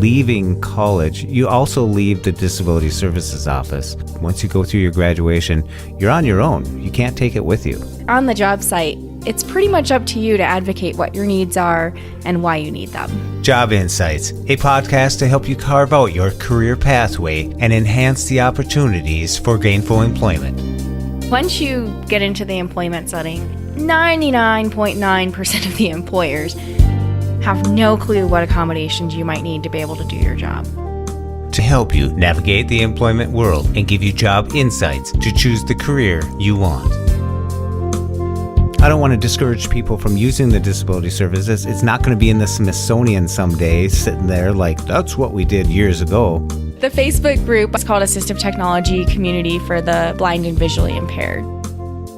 leaving college, you also leave the Disability Services Office. Once you go through your graduation, you're on your own. You can't take it with you. On the job site, it's pretty much up to you to advocate what your needs are and why you need them. Job Insights, a podcast to help you carve out your career pathway and enhance the opportunities for gainful employment. Once you get into the employment setting, 99.9% of the employers have no clue what accommodations you might need to be able to do your job. To help you navigate the employment world and give you job insights to choose the career you want. I don't want to discourage people from using the disability services. It's not going to be in the Smithsonian someday, sitting there like, that's what we did years ago. The Facebook group is called Assistive Technology Community for the Blind and Visually Impaired.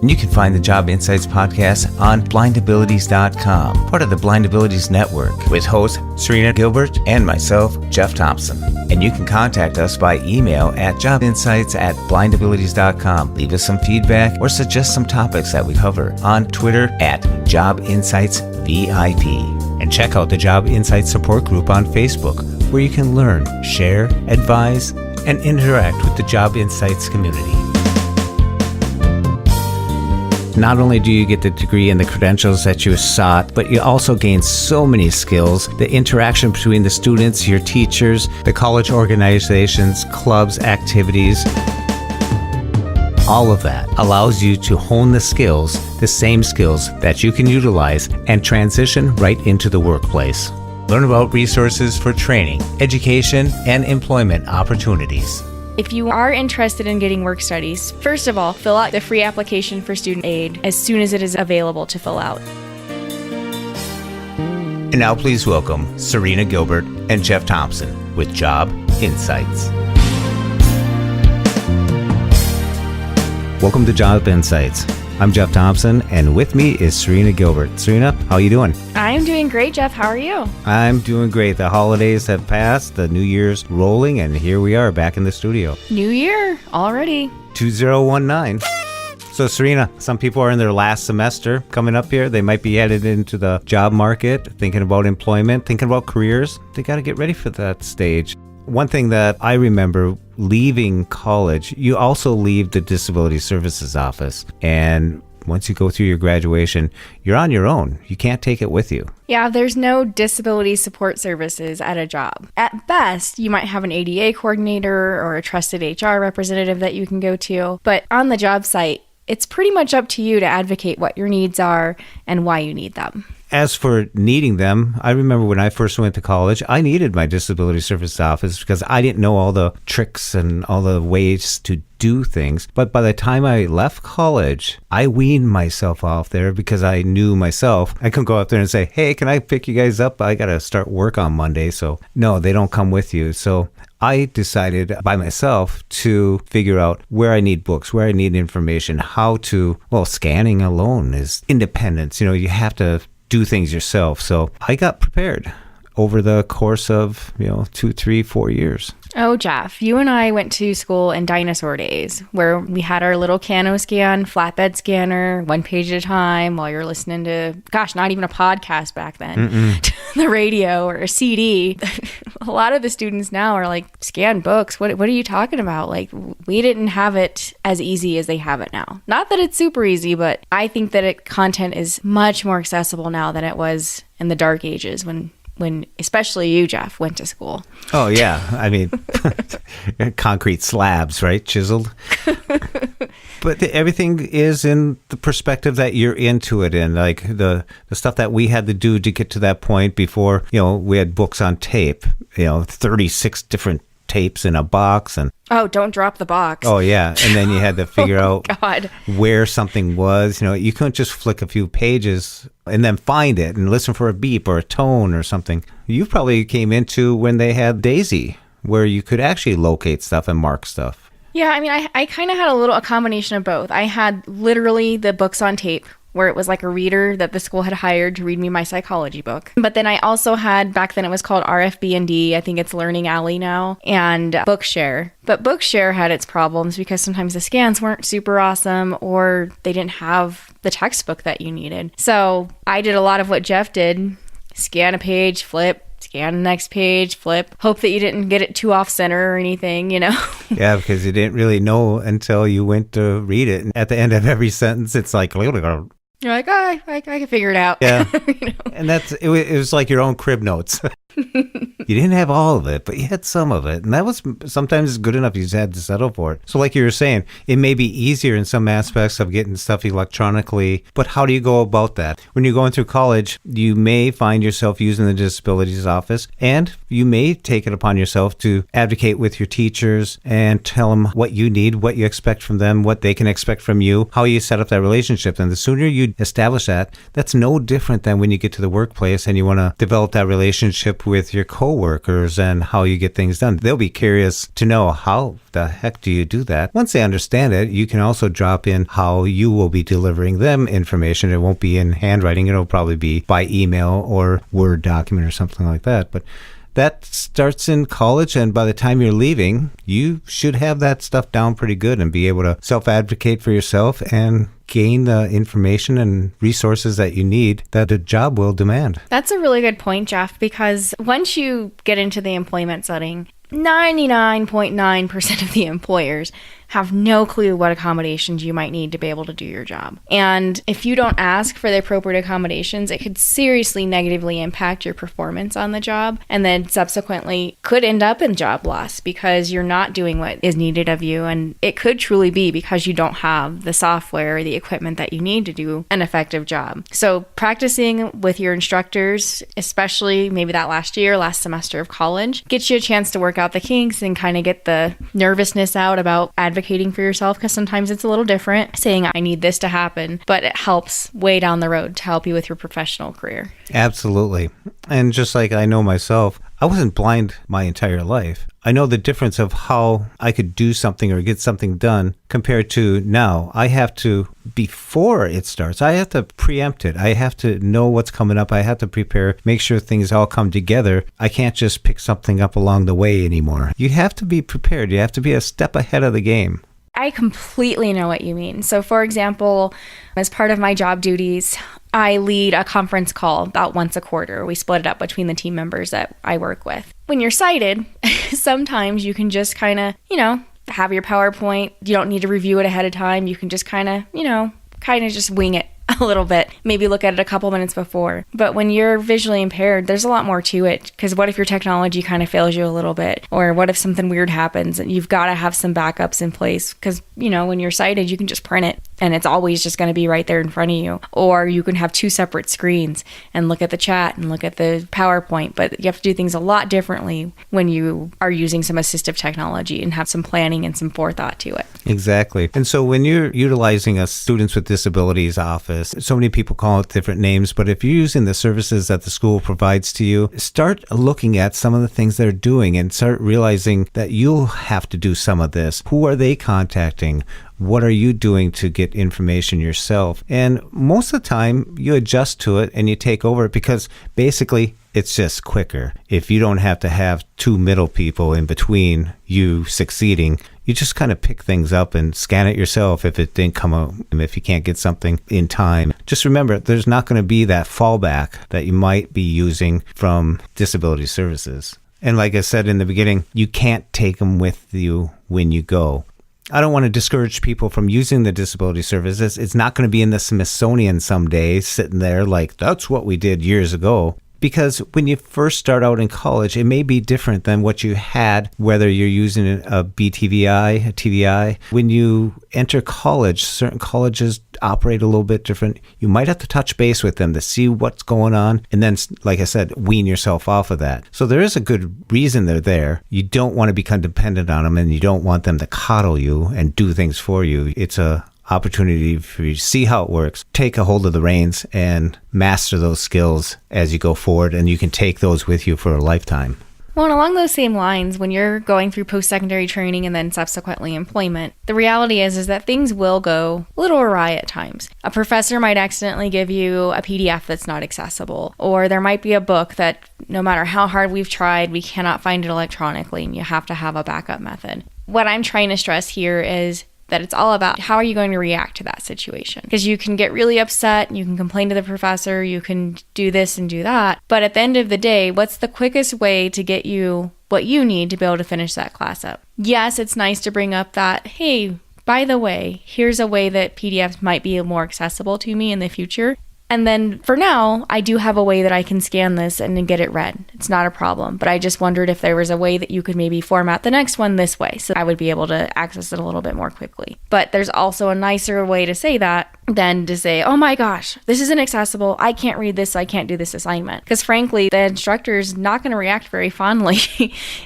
And you can find the Job Insights podcast on blindabilities.com, part of the Blind Abilities Network, with hosts Serina, Gilbert, and myself, Jeff Thompson. And you can contact us by email at jobinsights@blindabilities.com. Leave us some feedback or suggest some topics that we cover on Twitter at JobInsightsVIP. And check out the Job Insights support group on Facebook, where you can learn, share, advise, and interact with the Job Insights community. Not only do you get the degree and the credentials that you sought, but you also gain so many skills. The interaction between the students, your teachers, the college organizations, clubs, activities, all of that allows you to hone the skills, the same skills that you can utilize and transition right into the workplace. Learn about resources for training, education, and employment opportunities. If you are interested in getting work studies, first of all, fill out the free application for student aid as soon as it is available to fill out. And now please welcome Serina, Gilbert, and Jeff Thompson with Job Insights. Welcome to Job Insights. I'm Jeff Thompson, and with me is Serina Gilbert. Serina, how are you doing? I'm doing great, Jeff. How are you? I'm doing great. The holidays have passed, the New Year's rolling, and here we are back in the studio. New year already. 2019. So, Serina, some people are in their last semester coming up here. They might be headed into the job market, thinking about employment, thinking about careers. They got to get ready for that stage. One thing that I remember leaving college, you also leave the Disability Services Office. And once you go through your graduation, you're on your own. You can't take it with you. Yeah, there's no disability support services at a job. At best, you might have an ADA coordinator or a trusted HR representative that you can go to. But on the job site, it's pretty much up to you to advocate what your needs are and why you need them. As for needing them, I remember when I first went to college, I needed my disability service office because I didn't know all the tricks and all the ways to do things. But by the time I left college, I weaned myself off there because I knew myself. I couldn't go up there and say, hey, can I pick you guys up? I got to start work on Monday. So no, they don't come with you. So I decided by myself to figure out where I need books, where I need information, how to, scanning alone is independence. You have to do things yourself. So I got prepared over the course of, 2, 3, 4 years. Oh, Jeff, you and I went to school in dinosaur days where we had our little Cano scan, flatbed scanner, 1 page at a time while you're listening to, not even a podcast back then, the radio or a CD. A lot of the students now are like, scan books. What are you talking about? Like, we didn't have it as easy as they have it now. Not that it's super easy, but I think that content is much more accessible now than it was in the dark ages when especially you, Jeff, went to school. Oh, yeah. I mean, concrete slabs, right? Chiseled. But everything is in the perspective that you're into it in. Like the stuff that we had to do to get to that point before, we had books on tape, 36 different tapes in a box. And oh, don't drop the box. Oh, yeah. And then you had to figure out God. where something was. You couldn't just flick a few pages and then find it and listen for a beep or a tone or something. You probably came into when they had Daisy, where you could actually locate stuff and mark stuff. Yeah, I mean, I kind of had a combination of both. I had literally the books on tape, where it was like a reader that the school had hired to read me my psychology book. But then I also had, back then it was called RFB&D, I think it's Learning Alley now, and Bookshare. But Bookshare had its problems because sometimes the scans weren't super awesome or they didn't have the textbook that you needed. So I did a lot of what Jeff did, scan a page, flip, scan the next page, flip, hope that you didn't get it too off center or anything, Yeah, because you didn't really know until you went to read it. And at the end of every sentence, it's like, You're like, oh, I can figure it out. Yeah. And it was like your own crib notes. You didn't have all of it, but you had some of it. And that was sometimes good enough. You just had to settle for it. So like you were saying, it may be easier in some aspects of getting stuff electronically, but how do you go about that? When you're going through college, you may find yourself using the disabilities office, and you may take it upon yourself to advocate with your teachers and tell them what you need, what you expect from them, what they can expect from you, how you set up that relationship. And the sooner you establish that, that's no different than when you get to the workplace and you want to develop that relationship with your coworkers and how you get things done. They'll be curious to know, how the heck do you do that? Once they understand it, you can also drop in how you will be delivering them information. It won't be in handwriting. It'll probably be by email or Word document or something like that. But that starts in college, and by the time you're leaving, you should have that stuff down pretty good and be able to self-advocate for yourself and gain the information and resources that you need that a job will demand. That's a really good point, Jeff, because once you get into the employment setting, 99.9% of the employers have no clue what accommodations you might need to be able to do your job. And if you don't ask for the appropriate accommodations, it could seriously negatively impact your performance on the job, and then subsequently could end up in job loss because you're not doing what is needed of you. And it could truly be because you don't have the software or the equipment that you need to do an effective job. So practicing with your instructors, especially maybe that last semester of college, gets you a chance to work out the kinks and kind of get the nervousness out about advocating for yourself, because sometimes it's a little different saying I need this to happen, but it helps way down the road to help you with your professional career. Absolutely. And just like I know myself, I wasn't blind my entire life. I know the difference of how I could do something or get something done compared to now. I have to, before it starts, I have to preempt it. I have to know what's coming up. I have to prepare, make sure things all come together. I can't just pick something up along the way anymore. You have to be prepared. You have to be a step ahead of the game. I completely know what you mean. So for example, as part of my job duties, I lead a conference call about once a quarter. We split it up between the team members that I work with. When you're sighted, sometimes you can just kind of, have your PowerPoint. You don't need to review it ahead of time. You can just kind of just wing it a little bit, maybe look at it a couple minutes before. But when you're visually impaired, there's a lot more to it, because what if your technology kind of fails you a little bit? Or what if something weird happens? And you've got to have some backups in place, because, when you're sighted, you can just print it and it's always just going to be right there in front of you. Or you can have two separate screens and look at the chat and look at the PowerPoint, but you have to do things a lot differently when you are using some assistive technology and have some planning and some forethought to it. Exactly. And so when you're utilizing a Students with Disabilities office, so many people call it different names, but if you're using the services that the school provides to you, start looking at some of the things they're doing and start realizing that you'll have to do some of this. Who are they contacting? What are you doing to get information yourself? And most of the time, you adjust to it and you take over it, because basically it's just quicker. If you don't have to have two middle people in between you succeeding, you just kind of pick things up and scan it yourself if it didn't come out, if you can't get something in time. Just remember, there's not going to be that fallback that you might be using from disability services. And like I said in the beginning, you can't take them with you when you go. I don't want to discourage people from using the disability services. It's not going to be in the Smithsonian someday sitting there like, that's what we did years ago. Because when you first start out in college, it may be different than what you had, whether you're using a BTVI, a TVI. When you enter college, certain colleges operate a little bit different. You might have to touch base with them to see what's going on. And then, like I said, wean yourself off of that. So there is a good reason they're there. You don't want to become dependent on them, and you don't want them to coddle you and do things for you. It's a opportunity for you to see how it works, take a hold of the reins, and master those skills as you go forward, and you can take those with you for a lifetime. Well, and along those same lines, when you're going through post-secondary training and then subsequently employment, the reality is that things will go a little awry at times. A professor might accidentally give you a PDF that's not accessible, or there might be a book that no matter how hard we've tried, we cannot find it electronically, and you have to have a backup method. What I'm trying to stress here is that it's all about how are you going to react to that situation? Because you can get really upset, you can complain to the professor, you can do this and do that. But at the end of the day, what's the quickest way to get you what you need to be able to finish that class up? Yes, it's nice to bring up that, hey, by the way, here's a way that PDFs might be more accessible to me in the future. And then for now, I do have a way that I can scan this and then get it read. It's not a problem. But I just wondered if there was a way that you could maybe format the next one this way so I would be able to access it a little bit more quickly. But there's also a nicer way to say that than to say, oh my gosh, this isn't accessible. I can't read this. So I can't do this assignment. Because frankly, the instructor is not going to react very fondly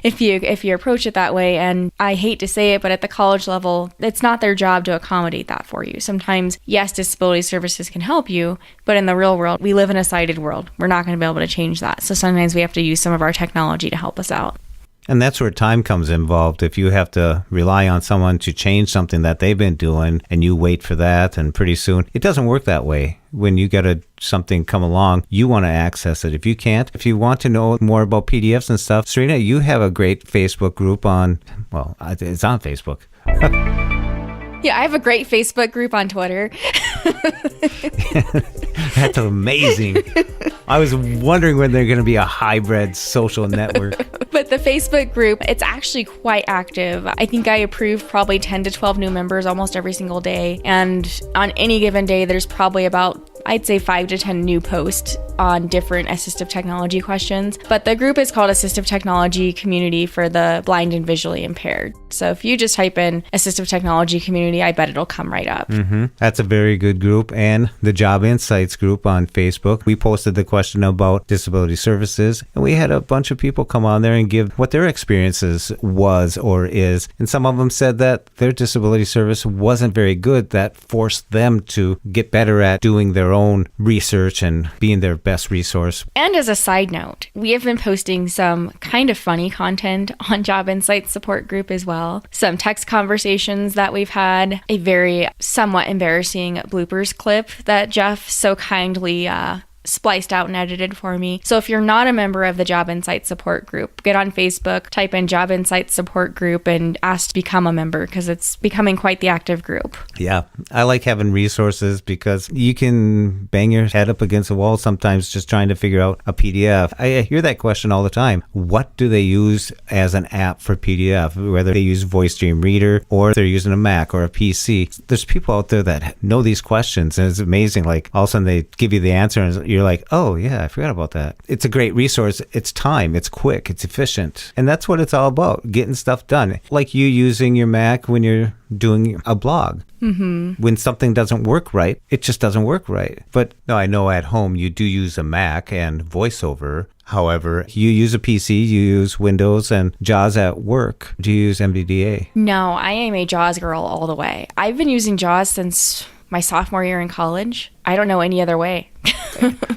if you approach it that way. And I hate to say it, but at the college level, it's not their job to accommodate that for you. Sometimes, yes, disability services can help you, but in the real world, we live in a sighted world. We're not going to be able to change that. So sometimes we have to use some of our technology to help us out. And that's where time comes involved. If you have to rely on someone to change something that they've been doing and you wait for that, and pretty soon, it doesn't work that way. When you get something come along, you want to access it. If you can't, if you want to know more about PDFs and stuff, Serina, you have a great Facebook group it's on Facebook. Yeah, I have a great Facebook group on Twitter. That's amazing. I was wondering when they're going to be a hybrid social network. But the Facebook group, it's actually quite active. I think I approve probably 10 to 12 new members almost every single day. And on any given day, there's probably about, I'd say 5 to 10 new posts on different assistive technology questions. But the group is called Assistive Technology Community for the Blind and Visually Impaired. So if you just type in Assistive Technology Community, I bet it'll come right up. Mm-hmm. That's a very good group. And the Job Insights group on Facebook, we posted the question about disability services, and we had a bunch of people come on there and give what their experiences was or is. And some of them said that their disability service wasn't very good. That forced them to get better at doing their own research and being their best resource. And as a side note, we have been posting some kind of funny content on Job Insights support group as well. Some text conversations that we've had, a very somewhat embarrassing bloopers clip that Jeff so kindly spliced out and edited for me. So if you're not a member of the Job Insights support group, get on Facebook, type in Job Insights support group and ask to become a member because it's becoming quite the active group. Yeah, I like having resources because you can bang your head up against the wall sometimes just trying to figure out a PDF. I hear that question all the time. What do they use as an app for PDF? Whether they use VoiceStream Reader or they're using a Mac or a PC. There's people out there that know these questions and it's amazing. Like all of a sudden they give you the answer and you're like, oh yeah, I forgot about that. It's a great resource. It's time. It's quick. It's efficient. And that's what it's all about, getting stuff done. Like you using your Mac when you're doing a blog. Mm-hmm. When something doesn't work right, it just doesn't work right. But no, I know at home you do use a Mac and VoiceOver. However, you use a PC, you use Windows and JAWS at work. Do you use MVDA? No, I am a JAWS girl all the way. I've been using JAWS since my sophomore year in college. I don't know any other way.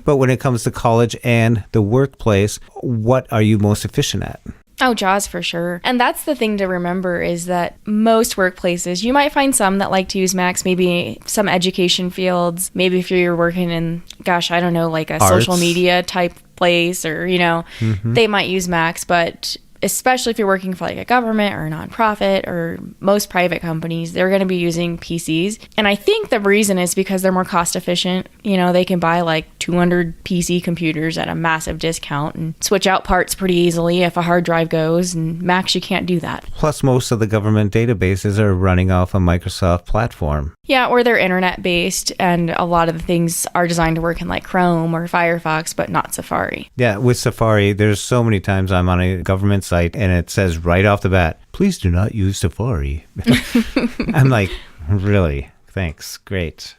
But when it comes to college and the workplace, what are you most efficient at? Oh, JAWS for sure. And that's the thing to remember is that most workplaces, you might find some that like to use Macs, maybe some education fields, maybe if you're working in, I don't know, like a Arts. social media type place or, they might use Macs, but especially if you're working for like a government or a nonprofit or most private companies, they're going to be using PCs. And I think the reason is because they're more cost efficient. They can buy like 200 PC computers at a massive discount and switch out parts pretty easily if a hard drive goes. And Macs, you can't do that. Plus, most of the government databases are running off a Microsoft platform. Yeah, or they're internet based, and a lot of the things are designed to work in like Chrome or Firefox, but not Safari. Yeah, with Safari, there's so many times I'm on a government site and it says right off the bat, please do not use Safari. I'm like, really? Thanks. Great.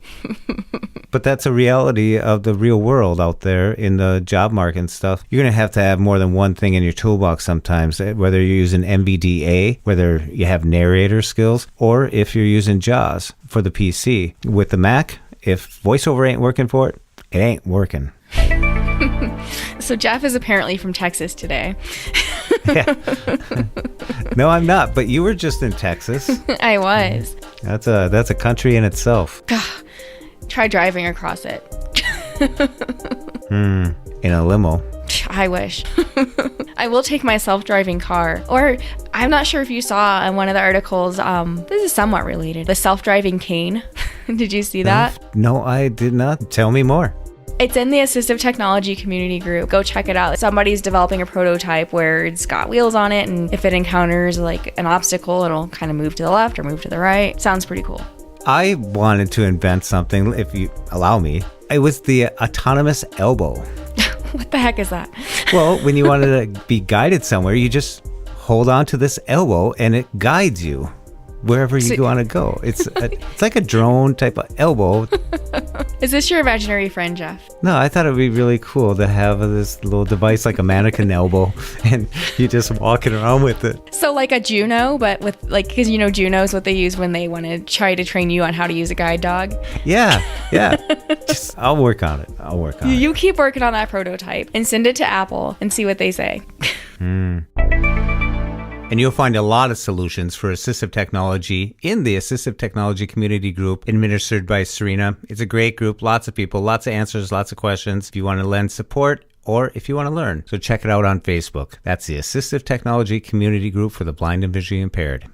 But that's a reality of the real world out there in the job market and stuff. You're going to have more than one thing in your toolbox sometimes, whether you're using MVDA, whether you have narrator skills, or if you're using JAWS for the PC. With the Mac, if VoiceOver ain't working for it, it ain't working. So Jeff is apparently from Texas today. Yeah. No, I'm not, but you were just in Texas. I was. That's a country in itself. Try driving across it. In a limo. I wish. I will take my self-driving car. Or I'm not sure if you saw in one of the articles, this is somewhat related, the self-driving cane. Did you see that? No, I did not. Tell me more. It's in the assistive technology community group. Go check it out. Somebody's developing a prototype where it's got wheels on it, and if it encounters like an obstacle, it'll kind of move to the left or move to the right. Sounds pretty cool. I wanted to invent something, if you allow me. It was the autonomous elbow. What the heck is that? Well, when you wanted to be guided somewhere, you just hold on to this elbow and it guides you wherever you want to go. It's like a drone type of elbow. Is this your imaginary friend, Jeff? No, I thought it would be really cool to have this little device like a mannequin elbow, and you just walking around with it. So like a Juno, but with like, because you know Juno's what they use when they want to try to train you on how to use a guide dog. Yeah. I'll work on it. You keep working on that prototype and send it to Apple and see what they say. And you'll find a lot of solutions for assistive technology in the Assistive Technology Community Group administered by Serina. It's a great group, lots of people, lots of answers, lots of questions. If you want to lend support or if you want to learn. So check it out on Facebook. That's the Assistive Technology Community Group for the Blind and Visually Impaired.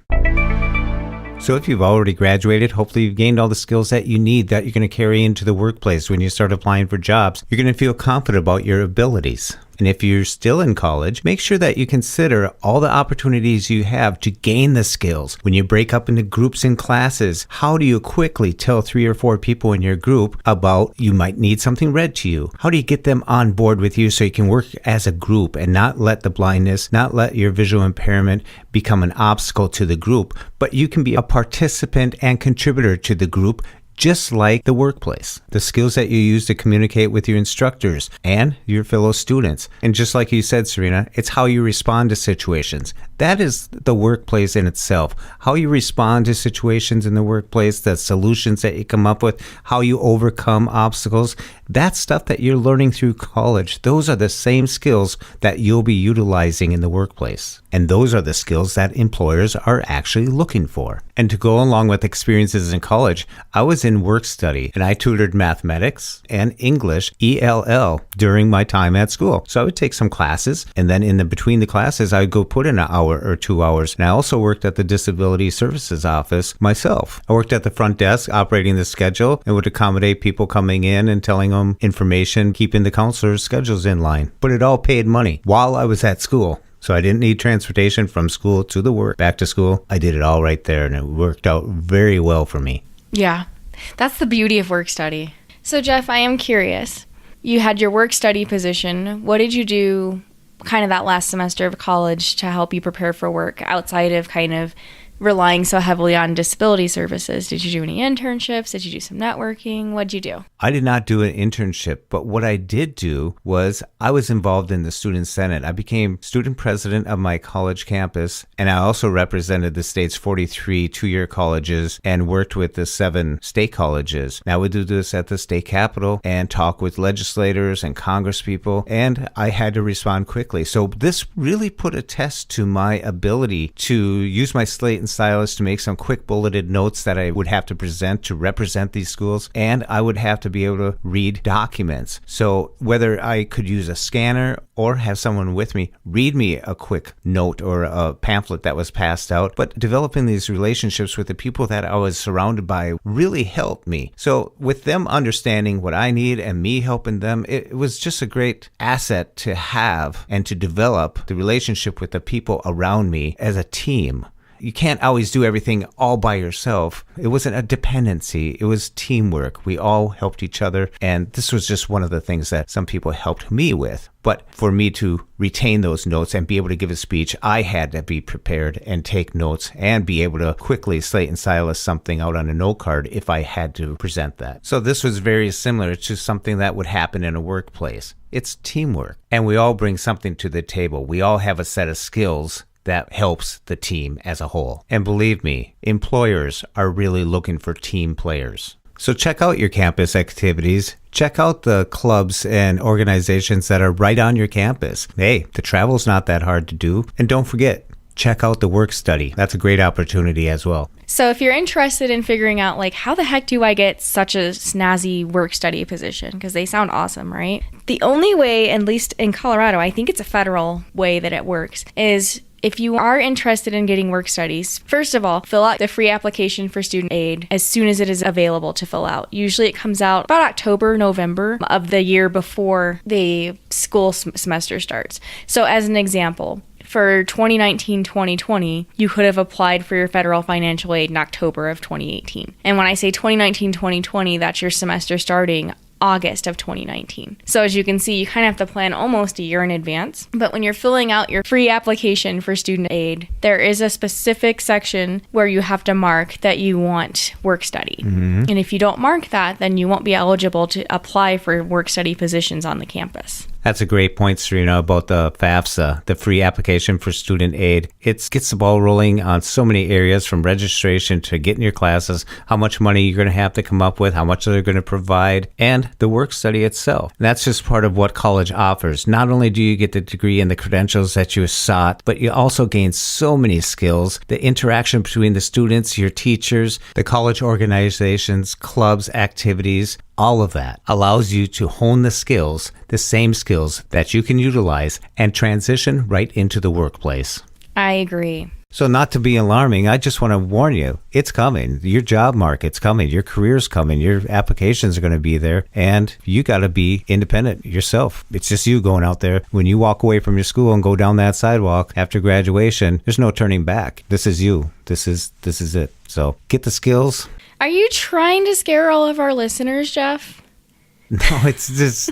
So if you've already graduated, hopefully you've gained all the skills that you need that you're going to carry into the workplace when you start applying for jobs. You're going to feel confident about your abilities. And if you're still in college, make sure that you consider all the opportunities you have to gain the skills. When you break up into groups and classes, how do you quickly tell 3 or 4 people in your group about you might need something read to you? How do you get them on board with you so you can work as a group and not let the blindness, not let your visual impairment become an obstacle to the group, but you can be a participant and contributor to the group, just like the workplace. The skills that you use to communicate with your instructors and your fellow students. And just like you said, Serina, it's how you respond to situations. That is the workplace in itself. How you respond to situations in the workplace, the solutions that you come up with, how you overcome obstacles. That's stuff that you're learning through college. Those are the same skills that you'll be utilizing in the workplace. And those are the skills that employers are actually looking for. And to go along with experiences in college, I was in work study and I tutored mathematics and English, ELL, during my time at school. So I would take some classes, and then between the classes, I would go put in an hour or 2 hours. And I also worked at the Disability Services Office myself. I worked at the front desk operating the schedule and would accommodate people coming in and telling them information, keeping the counselors' schedules in line. But it all paid money while I was at school. So I didn't need transportation from school to the work, back to school. I did it all right there, and it worked out very well for me. Yeah, that's the beauty of work study. So Jeff, I am curious. You had your work study position. What did you do kind of that last semester of college to help you prepare for work outside of kind of relying so heavily on disability services? Did you do any internships? Did you do some networking? What did you do? I did not do an internship, but what I did do was I was involved in the Student Senate. I became student president of my college campus, and I also represented the state's 43 two-year colleges and worked with the 7 state colleges. Now, we do this at the state capitol and talk with legislators and congresspeople, and I had to respond quickly. So this really put a test to my ability to use my slate and stylus to make some quick bulleted notes that I would have to present to represent these schools, and I would have to be able to read documents. So whether I could use a scanner or have someone with me read me a quick note or a pamphlet that was passed out, but developing these relationships with the people that I was surrounded by really helped me. So with them understanding what I need and me helping them, it was just a great asset to have and to develop the relationship with the people around me as a team. You can't always do everything all by yourself. It wasn't a dependency. It was teamwork. We all helped each other. And this was just one of the things that some people helped me with. But for me to retain those notes and be able to give a speech, I had to be prepared and take notes and be able to quickly slate and stylus something out on a note card if I had to present that. So this was very similar to something that would happen in a workplace. It's teamwork. And we all bring something to the table. We all have a set of skills that helps the team as a whole. And believe me, employers are really looking for team players. So check out your campus activities. Check out the clubs and organizations that are right on your campus. Hey, the travel's not that hard to do. And don't forget, check out the work study. That's a great opportunity as well. So if you're interested in figuring out, like, how the heck do I get such a snazzy work study position? Because they sound awesome, right? The only way, at least in Colorado, I think it's a federal way that it works, is If you are interested in getting work studies, first of all, fill out the free application for student aid as soon as it is available to fill out. Usually it comes out about October, November of the year before the school semester starts. So as an example, for 2019-2020, you could have applied for your federal financial aid in October of 2018. And when I say 2019-2020, that's your semester starting August of 2019. So as you can see, you kind of have to plan almost a year in advance. But when you're filling out your free application for student aid, there is a specific section where you have to mark that you want work study. And if you don't mark that, then you won't be eligible to apply for work study positions on the campus. That's a great point, Serina, about the FAFSA, the free application for student aid. It gets the ball rolling on so many areas, from registration to getting your classes, how much money you're going to have to come up with, how much they're going to provide, and the work study itself. And that's just part of what college offers. Not only do you get the degree and the credentials that you sought, but you also gain so many skills. The interaction between the students, your teachers, the college organizations, clubs, activities, all of that allows you to hone the skills, the same skills that you can utilize and transition right into the workplace. I agree. So not to be alarming, I just want to warn you, it's coming. Your job market's coming. Your career's coming. Your applications are going to be there. And you got to be independent yourself. It's just you going out there. When you walk away from your school and go down that sidewalk after graduation, there's no turning back. This is you. This is it. So get the skills. Are you trying to scare all of our listeners, Jeff? No, it's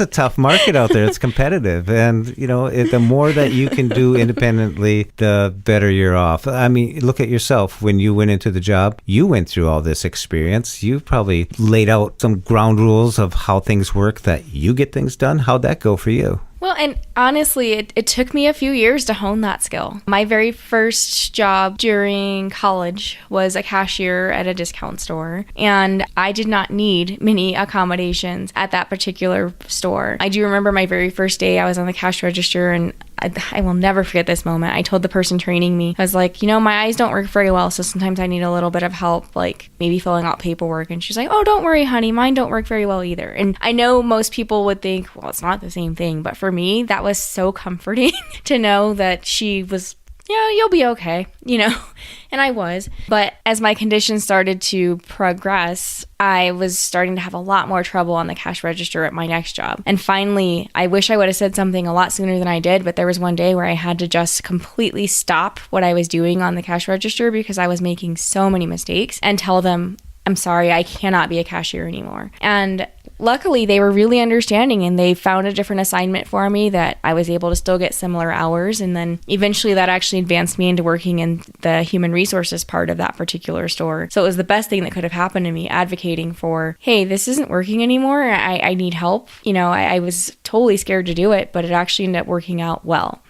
a tough market out there. It's competitive. And, the more that you can do independently, the better you're off. I mean, look at yourself. When you went into the job, you went through all this experience. You probably laid out some ground rules of how things work, that you get things done. How'd that go for you? Well, and honestly, it took me a few years to hone that skill. My very first job during college was a cashier at a discount store, and I did not need many accommodations at that particular store. I do remember my very first day I was on the cash register, and I will never forget this moment. I told the person training me, I was like, my eyes don't work very well, so sometimes I need a little bit of help, like maybe filling out paperwork. And she's like, oh, don't worry, honey, mine don't work very well either. And I know most people would think, well, it's not the same thing. But for me, that was so comforting to know that she was, you'll be okay, and I was. But as my condition started to progress, I was starting to have a lot more trouble on the cash register at my next job. And finally, I wish I would have said something a lot sooner than I did, but there was one day where I had to just completely stop what I was doing on the cash register because I was making so many mistakes, and tell them, I'm sorry, I cannot be a cashier anymore. And luckily, they were really understanding, and they found a different assignment for me that I was able to still get similar hours. And then eventually that actually advanced me into working in the human resources part of that particular store. So it was the best thing that could have happened to me, advocating for, hey, this isn't working anymore. I need help. I was totally scared to do it, but it actually ended up working out well.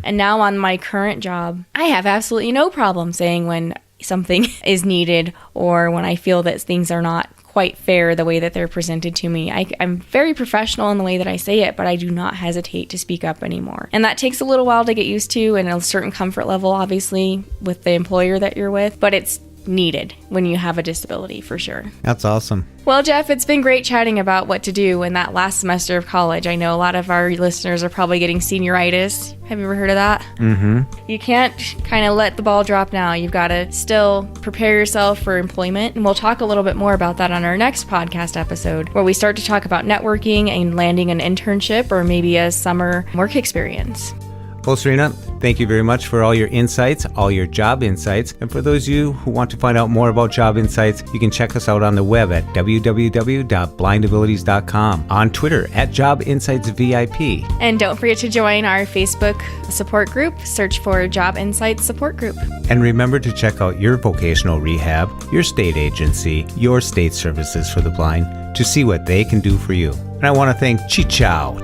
And now on my current job, I have absolutely no problem saying when something is needed, or when I feel that things are not quite fair the way that they're presented to me. I'm very professional in the way that I say it, but I do not hesitate to speak up anymore. And that takes a little while to get used to, and a certain comfort level, obviously, with the employer that you're with, but it's needed when you have a disability, for sure. That's awesome. Well, Jeff, it's been great chatting about what to do in that last semester of college. I know a lot of our listeners are probably getting senioritis. Have you ever heard of that? Mm-hmm. You can't kind of let the ball drop now. You've got to still prepare yourself for employment. And we'll talk a little bit more about that on our next podcast episode, where we start to talk about networking and landing an internship or maybe a summer work experience. Well, Serina, thank you very much for all your insights, all your job insights. And for those of you who want to find out more about job insights, you can check us out on the web at www.blindabilities.com, on Twitter at JobInsightsVIP. And don't forget to join our Facebook support group. Search for Job Insights Support Group. And remember to check out your vocational rehab, your state agency, your state services for the blind to see what they can do for you. And I want to thank Chichow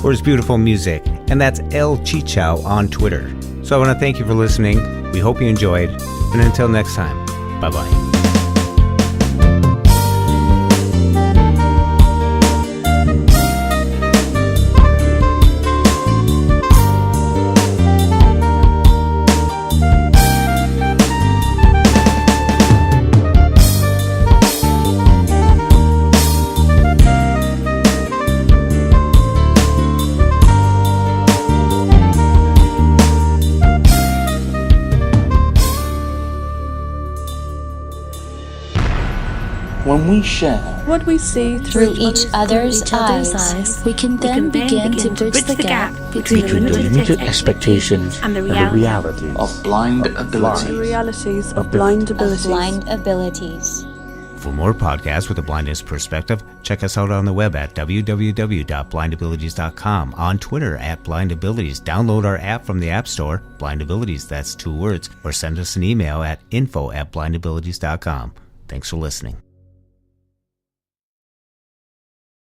for his beautiful music, and that's El Chichow on Twitter. So I want to thank you for listening. We hope you enjoyed, and until next time, bye-bye. When we share what we see through each other's eyes, we can then begin to bridge the gap between the limited expectations and the reality of blind abilities. The realities of blind abilities. For more podcasts with a blindness perspective, check us out on the web at www.blindabilities.com, on Twitter at blindabilities. Download our app from the App Store, blindabilities, that's 2 words, or send us an email at info@blindabilities.com. Thanks for listening.